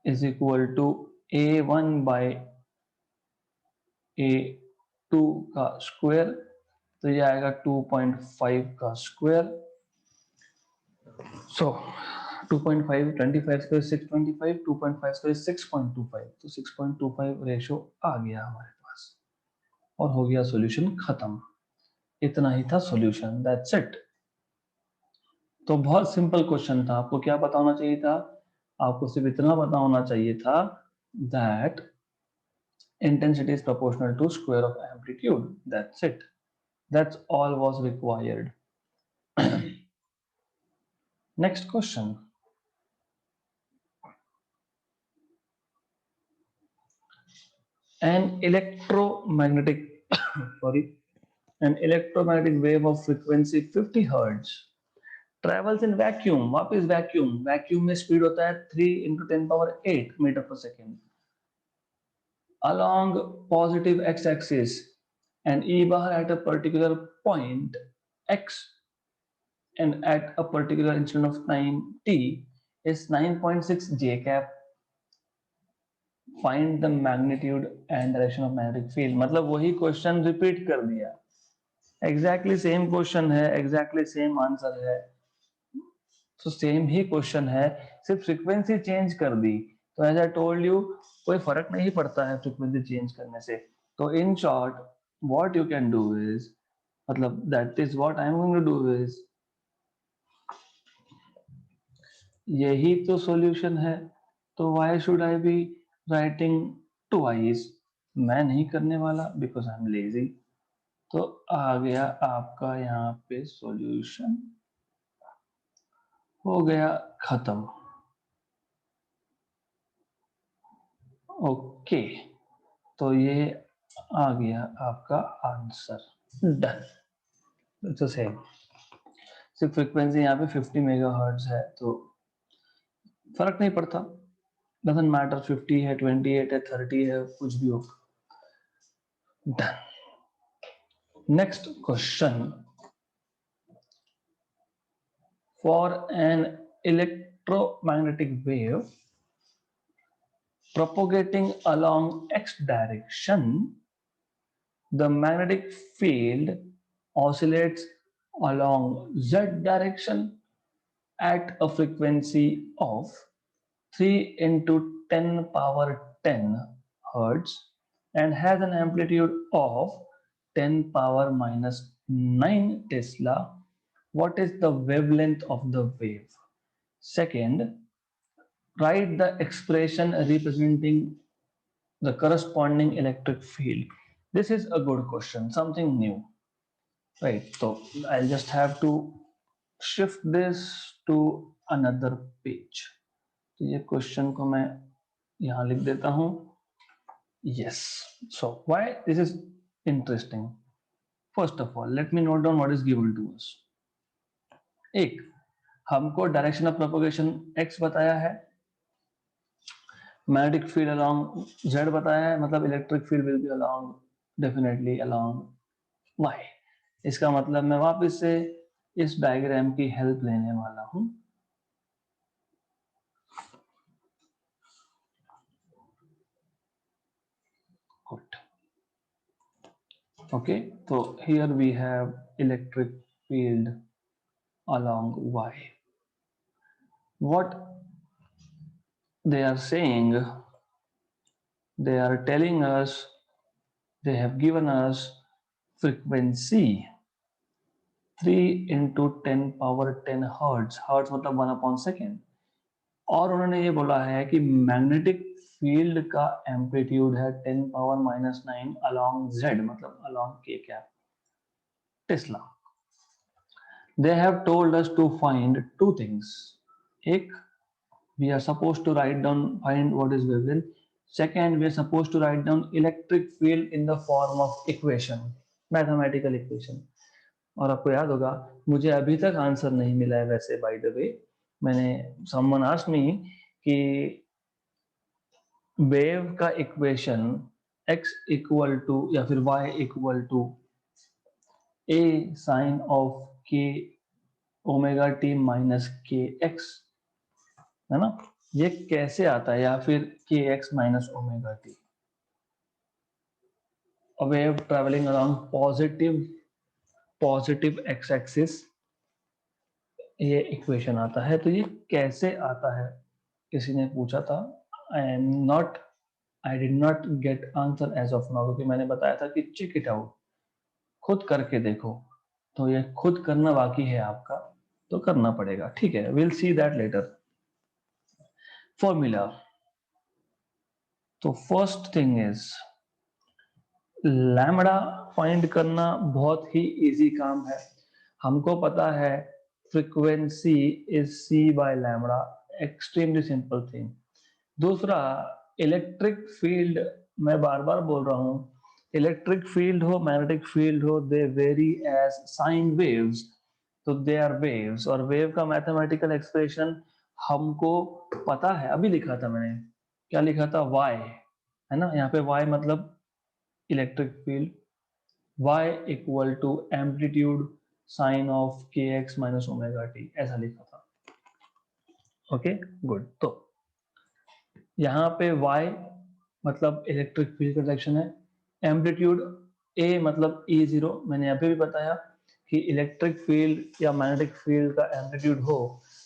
is equal to a1 by a2 का स्क्वायर। तो ये आएगा 2.5 का स्क्वायर। सो 2.5 25 स्क्वायर 625, 2.5 स्क्वायर 6.25, तो 6.25 रेशियो आ गया हमारे पास और हो गया सॉल्यूशन खत्म। इतना ही था सॉल्यूशन, दैट्स इट। तो बहुत सिंपल क्वेश्चन था। आपको क्या पता होना चाहिए था, आपको सिर्फ इतना पता होना चाहिए था that intensity is proportional to square of amplitude. That's it. That's all was required. Next question. An electromagnetic an electromagnetic wave of frequency 50 hertz travels in vacuum. What is vacuum? Vacuum में speed होता है 3 into 10 power 8 meter per second along positive x-axis and E bar at a particular point x and at a particular instant of time t is 9.6 j cap. Find the magnitude and direction of magnetic field. मतलब वही क्वेश्चन रिपीट कर दिया, एग्जैक्टली सेम क्वेश्चन है, एग्जैक्टली सेम आंसर है। तो सेम ही क्वेश्चन है, सिर्फ फ्रीक्वेंसी चेंज कर दी। तो एज आई टोल्ड यू, कोई फर्क नहीं पड़ता है फ्रीक्वेंसी चेंज करने से। तो in short what you can do is, मतलब that is what I am going to do is, यही तो सॉल्यूशन है। तो why should I be writing twice? मैं नहीं करने वाला बिकॉज आई एम लेजी। तो आ गया आपका यहाँ पे सॉल्यूशन, हो गया खत्म। ओके, तो ये आ गया आपका आंसर, डन। तो सेम, सिर्फ फ्रीक्वेंसी यहाँ पे 50 मेगाहर्ट्ज है, तो फर्क नहीं पड़ता, डजंट मैटर 50 है 28 है 30 है कुछ भी हो। Done. Next question, for an electromagnetic wave propagating along x direction, the magnetic field oscillates along z direction at a frequency of 3 into 10 power 10 hertz and has an amplitude of 10 power minus 9 Tesla. What is the wavelength of the wave? Second, write the expression representing the corresponding electric field. This is a good question, something new, right? So I'll just have to shift this to another page. तो ये क्वेश्चन को मैं यहाँ लिख देता हूँ। Yes. So why this is interesting? First of all, let me note down what is given to us. एक, हमको डायरेक्शन ऑफ प्रोपगेशन x बताया है, मैग्नेटिक फील्ड अलोंग z बताया है, मतलब electric field will be along, definitely along y। इसका मतलब मैं वापस से इस डायग्राम की हेल्प लेने वाला हूं। ओके, तो here we have electric field along y. What they are saying, they are telling us, they have given us frequency 3 into 10 power 10 hertz, hertz मतलब 1/second, और उन्होंने ये बोला है कि मैग्नेटिक फील्ड का एम्पलीट्यूड है 10 पावर माइनस 9 अलोंग z, मतलब along k cap Tesla. they have told us to find two things. एक, we are supposed to write down, find what is wavelength. Second, we are supposed to write down electric field in the form of equation, mathematical equation. और आपको याद होगा, मुझे अभी तक आंसर नहीं मिला है वैसे, बाय द वे। मैंने someone asked me कि वेव का इक्वेशन x इक्वल टू या फिर y equal to a sine of k omega t minus k x, है ना, ये कैसे आता है, या फिर k x minus omega t, a wave traveling along positive x axis, ये इक्वेशन आता है। तो ये कैसे आता है, किसी ने पूछा था। I did not get answer as of now, क्योंकि मैंने बताया था कि चेक इट आउट, खुद करके देखो। तो ये खुद करना बाकी है आपका, तो करना पड़ेगा, ठीक है। Will see that later. Formula, तो first thing is lambda find करना बहुत ही इजी काम है। हमको पता है frequency is c by lambda, extremely simple thing. दूसरा, इलेक्ट्रिक फील्ड, मैं बार बार बोल रहा हूं, इलेक्ट्रिक फील्ड हो मैग्नेटिक फील्ड हो, they vary as sine waves, तो दे आर वेव्स। और वेव का मैथमेटिकल एक्सप्रेशन हमको पता है, अभी लिखा था मैंने, क्या लिखा था, y, है ना, यहाँ पे y मतलब electric field, y equal to amplitude sine of k x minus omega t, ऐसा लिखा था। Okay good. तो यहाँ पे y मतलब इलेक्ट्रिक फील्ड का डायरेक्शन है, एम्पलीट्यूड a मतलब E0, मैंने यहाँ पे भी बताया कि इलेक्ट्रिक फील्ड या मैग्नेटिक फील्ड का एम्पलीट्यूड हो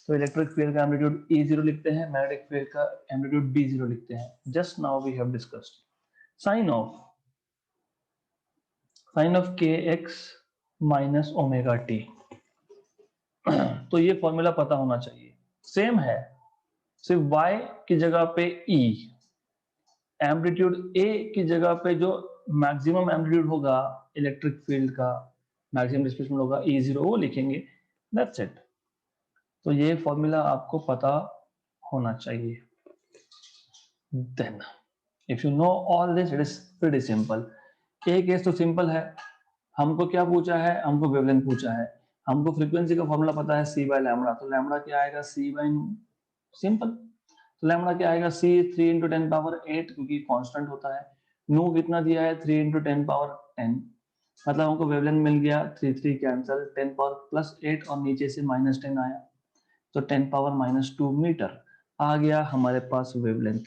तो इलेक्ट्रिक फील्ड का एम्पलीट्यूड E0 लिखते हैं, मैग्नेटिक फील्ड का एम्पलीट्यूड B0 लिखते हैं। Just now we have discussed sine of k x minus omega t. तो ये फॉर्मूला पता होना चाहिए, सेम है, सिर्फ y की जगह पे E, एम्पलीट्यूड A की जगह पे जो मैक्सिमम एम्पलीट्यूड होगा इलेक्ट्रिक फील्ड का, मैक्सिमम डिस्प्लेसमेंट होगा E0, वो लिखेंगे, दैट्स इट। तो ये फॉर्मूला आपको पता होना चाहिए। Then if you know all this, it is pretty simple. एक केस तो सिंपल है, हमको क्या पूछा है, हमको वेवलेंथ पूछा है, हमको फ्रीक्वेंसी का फॉर्मूला पता है c बाय लैम्बडा, तो लैम्बडा क्या आएगा, c बाय, सिंपल। तो लैम्बडा क्या आएगा, c 3 इंटू 10 पावर 8, क्योंकि कांस्टेंट होता है। न्यू कितना दिया है, 3 इंटू 10 पावर 10, मतलब हमको वेवलेंथ मिल गया, 3 3 कैंसिल, 10 पावर प्लस 8 और नीचे से माइनस 10 आया, तो 10 पावर माइनस 2 मीटर आ गया हमारे पास वेवलेंथ।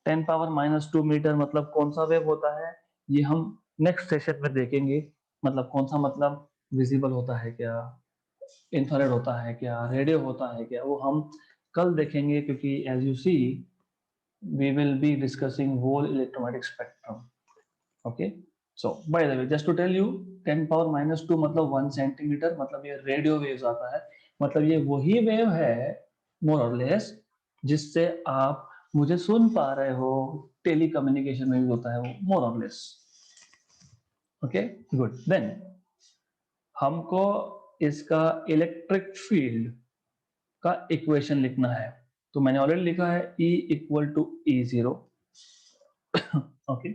10 पावर माइनस 2 मीटर मतलब कौन सा वेव होता है, ये हम नेक्स्ट सेशन में देखेंगे। मतलब कौन सा, मतलब विजिबल होता है क्या, इंफ्रारेड होता है क्या, रेडियो होता है क्या, वो हम कल देखेंगे, क्योंकि as you see we will be discussing whole electromagnetic spectrum. Okay, so by the way just to tell you, 10 power minus 2 मतलब 1 सेंटीमीटर, मतलब ये रेडियो वेव्स आता है, मतलब ये वही वेव है मोर और लेस जिससे आप मुझे सुन पा रहे हो, टेली कम्युनिकेशन में भी होता है वो, मोर और लेस। Okay good. देन हमको इसका इलेक्ट्रिक फील्ड का इक्वेशन लिखना है, तो मैंने ऑलरेडी लिखा है E equal to E0। Okay,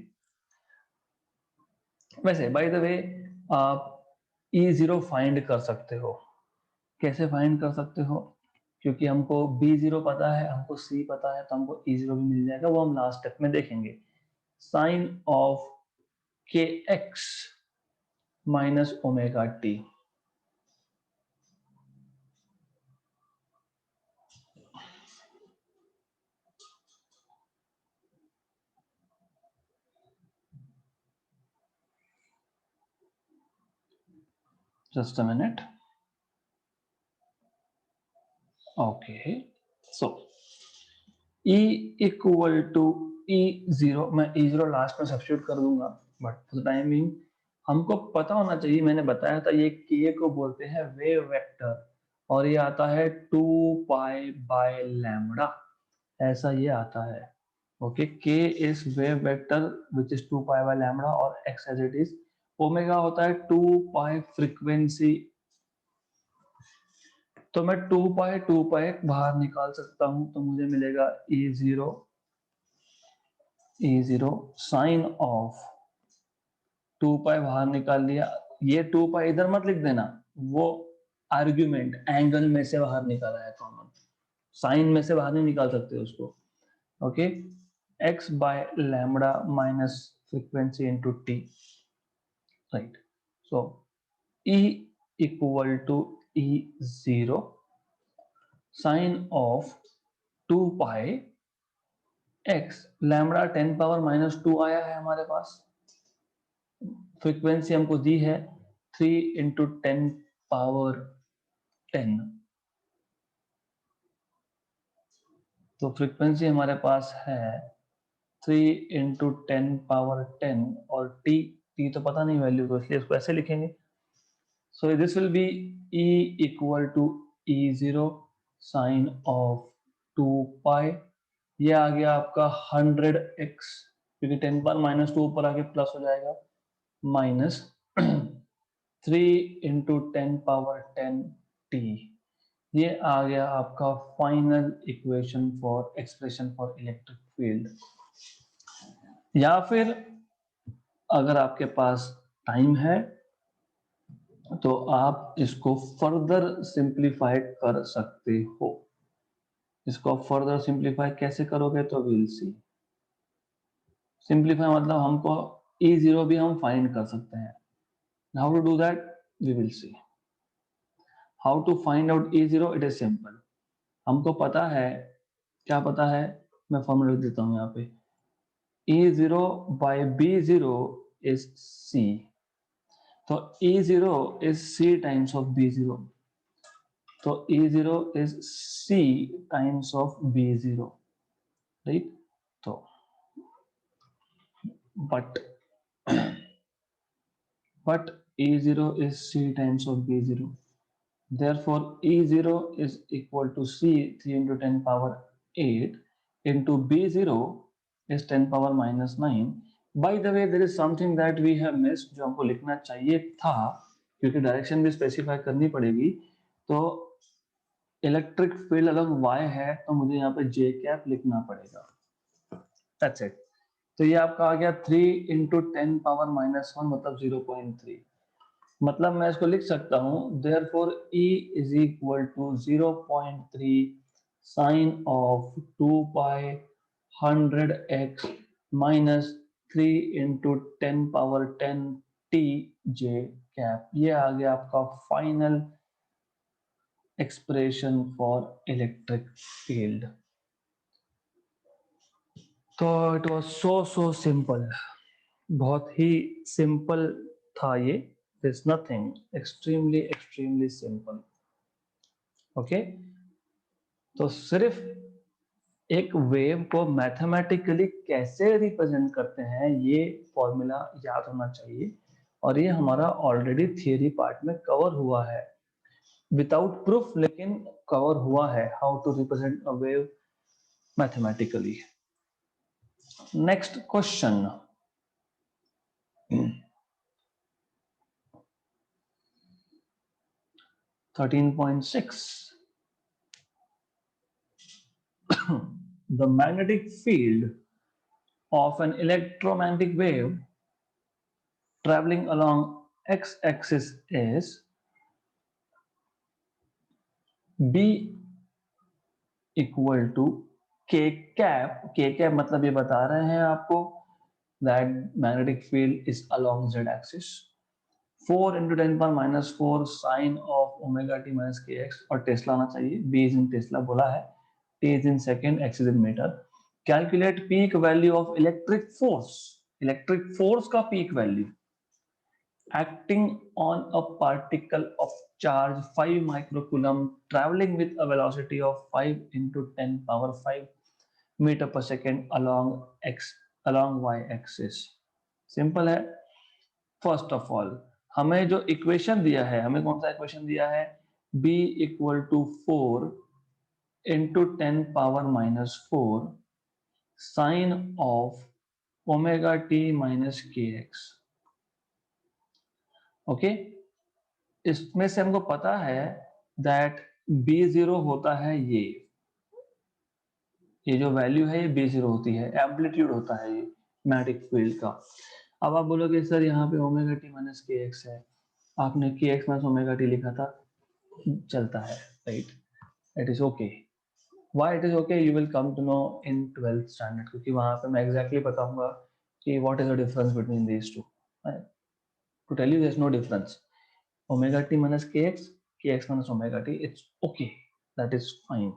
वैसे बाय द वे आप E0 फाइंड कर सकते हो, कैसे फाइंड कर सकते हो, क्योंकि हमको B0 पता है, हमको C पता है, तो हमको E0 भी मिल जाएगा, वो हम लास्ट स्टेप में देखेंगे। Sine of k x minus omega t, just a minute. Okay, so E equal to E0, मैं E0 लास्ट में सब्स्टिट्यूट कर दूंगा, but for the time being हमको पता होना चाहिए, मैंने बताया था ये K को बोलते हैं वेव वेक्टर, और ये आता है 2 पाई बाय लैम्बडा, ऐसा ये आता है। Okay, K is wave vector which is 2 pi by lambda, और X as it is, omega होता है 2 पाई फ्रीक्वेंसी तो मैं 2 पाई बाहर निकाल सकता हूं, तो मुझे मिलेगा E0 साइन ऑफ 2 पाई बाहर निकाल लिया। ये 2 पाई इधर मत लिख देना, वो आर्ग्यूमेंट एंगल में से बाहर निकाला है कॉमन, साइन में से बाहर नहीं निकाल सकते उसको। Okay, x by lambda minus frequency into t, right. So E equal to E0 sine of 2 pi x, lambda 10⁻⁻² आया है हमारे पास, फ्रीक्वेंसी हमको दी है 3 × 10⁻10, तो फ्रीक्वेंसी हमारे पास है 3 × 10⁻10 और t तो पता नहीं वैल्यू, तो इसलिए इसको ऐसे लिखेंगे। So this will be E equal to E0 sine of 2 pi, ये आ गया आपका 100x, क्योंकि 10⁻⁻² ऊपर आके प्लस हो जाएगा, माइनस 3 × 10⁻10t, ये आ गया आपका final equation for expression for electric field. या फिर अगर आपके पास टाइम है तो आप इसको फर्दर सिंप्लीफाई कर सकते हो। इसको फर्दर सिंप्लीफाई कैसे करोगे तो विल सी। सिंप्लीफाई मतलब हमको E0 भी हम फाइंड कर सकते हैं। How to do that we will see. How to find out E0, it is simple. हमको पता है, क्या पता है, मैं फॉर्मूला लिख देता हूं यहाँ पे। E0 by B0 is C, तो E0 is C times of B0, तो E0 is C times of B0, right? तो but E0 is C times of B0, therefore E0 is equal to C 3 × 10⁻8 into B0 is 10⁻⁻9। By the way, there is something that we have missed, जो हमको लिखना चाहिए था, क्योंकि डायरेक्शन भी स्पेसिफाई करनी पड़ेगी। तो इलेक्ट्रिक फील्ड अलग y है, तो मुझे यहाँ पे j कैप लिखना पड़ेगा। That's it। तो ये आपका आ गया 3 × 10⁻⁻1 मतलब 0.3। मतलब मैं इसको लिख सकता हूं therefore E is equal to 0.3 sine of 2 pi 100x minus 3 × 10⁻10 t j cap, ये आ गया आपका final expression for electric field. तो इट वाज सो सिंपल, बहुत ही सिंपल था ये। There's nothing, extremely simple। Okay, तो सिर्फ एक वेव को मैथमेटिकली कैसे रिप्रेजेंट करते हैं ये फॉर्मूला याद होना चाहिए, और ये हमारा ऑलरेडी थियरी पार्ट में कवर हुआ है विदाउट प्रूफ, लेकिन कवर हुआ है how to represent a wave mathematically. Next question, 13.6 the magnetic field of an electromagnetic wave traveling along x-axis is B equal to k cap। k cap मतलब ये बता रहे हैं आपको that magnetic field is along z-axis, 4 × 10⁻⁻4 sine of omega t minus kx, और टेस्ला आना चाहिए, b is in टेस्ला बोला है, t is in second, x is in metre. Calculate peak value of electric force, electric force का peak value acting on a particle of charge 5 microcoulomb traveling with a velocity of 5 × 10⁵ meter per second along y axis। Simple है। फर्स्ट ऑफ ऑल हमें जो इक्वेशन दिया है, हमें कौन सा इक्वेशन दिया है, b equal to 4 × 10⁻⁻4 sine of omega t minus kx। Okay, इसमें से हमको पता है that B0 होता है ये जो वैल्यू है ये B0 होती है, एम्पलीट्यूड होता है ये मैग्नेटिक फील्ड का। अब आप बोलोगे सर यहाँ पे omega t minus k x है, आपने के एक्स माइनस ओमेगा टी लिखा था, चलता है, right, it is okay. Why it is okay you will come to know in 12th standard, क्योंकि वहां पे मैं एग्जैक्टली बताऊंगा कि what is the difference between these two. To tell you there is no difference, omega t minus k x minus omega t, it's okay, that is fine,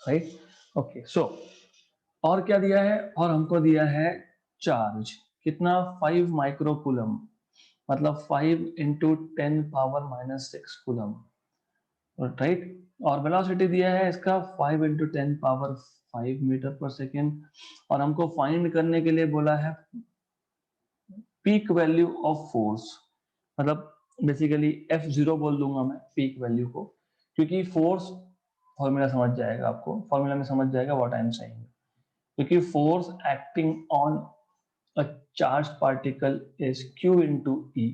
right. Okay, so और क्या दिया है, और हमको दिया है चार्ज कितना, 5 माइक्रोकूलम, मतलब 5 into 10 power minus 6 coulomb, right. और वेलोसिटी दिया है इसका 5 into 10 power 5 metre per second. और हमको फाइंड करने के लिए बोला है पीक वैल्यू ऑफ फोर्स, मतलब बेसिकली F0 बोल दूंगा मैं पीक वैल्यू को, क्योंकि फोर्स फॉर्मूला समझ जाएगा, आपको फॉर्मूला में समझ जाएगा व्हाट आई एम सेइंग, क्योंकि force acting on a charge particle is Q into E,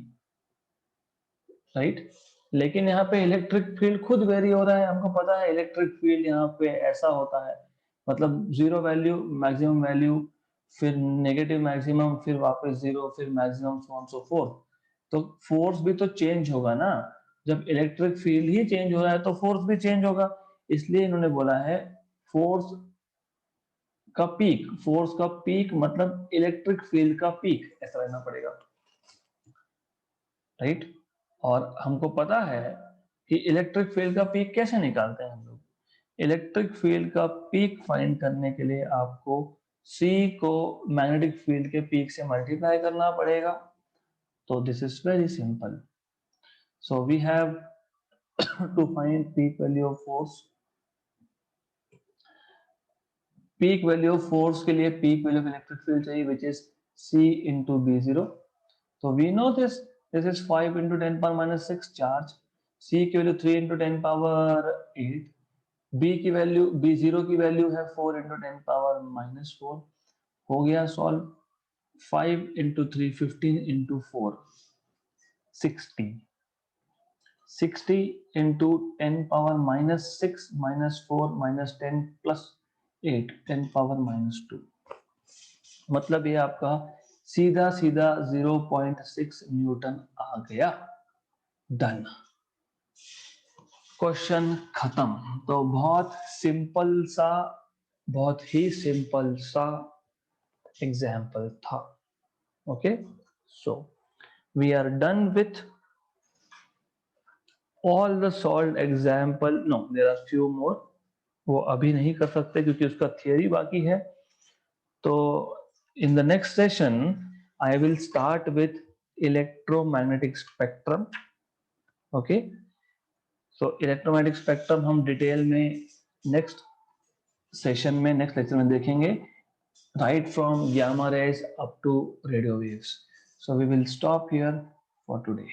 right. लेकिन यहाँ पे इलेक्ट्रिक फील्ड खुद वेरी हो रहा है, हमको पता है इलेक्ट्रिक फील्ड यहाँ पे ऐसा होता है, मतलब जीरो वैल्यू मैक्सिमम वैल्यू, फिर नेगेटिव मैक्सिमम, फिर वापस जीरो, फिर maximum, so on so forth. तो फोर्स भी तो चेंज होगा ना, जब इलेक्ट्रिक फील्ड ही चेंज हो रहा है तो फोर्स भी चेंज होगा, इसलिए इन्होंने बोला है फोर्स का पीक मतलब इलेक्ट्रिक फील्ड का पीक, ऐसा रहना पड़ेगा, राइट। और हमको पता है कि इलेक्ट्रिक फील्ड का पीक कैसे निकालते हैं हम लोग, इलेक्ट्रिक फील्ड का पीक फाइंड करने के लिए आपको C को मैग्नेटिक फील्ड के पीक से मल्टीप्लाई करना पड़ेगा। तो this is very simple, so we have to find peak value of force. Peak value of force के लिए peak value of electric field चाहिए which is C into B0। So we know this is 5 into 10 power minus 6 charge, C की वैल्यू 3 into 10 power 8, B की वैल्यू B0 की वैल्यू है 4 into 10 power minus 4, हो गया solve, 5 into 3 15 into 4 60, 60 into 10 power minus 6 minus 4 minus 10 plus 8 10 power minus 2, मतलब ये आपका सीधा सीधा 0.6 न्यूटन आ गया, डन, क्वेश्चन खत्म। तो बहुत ही सिंपल सा एग्जाम्पल था। Okay, so we are done with all the solved example, no there are few more, वो अभी नहीं कर सकते क्योंकि उसका थियरी बाकी है। तो in the next session I will start with electromagnetic spectrum, okay, so electromagnetic spectrum हम डिटेल में नेक्स्ट सेशन में, नेक्स्ट लेक्चर में देखेंगे, right from gamma rays up to radio waves. So we will stop here for today.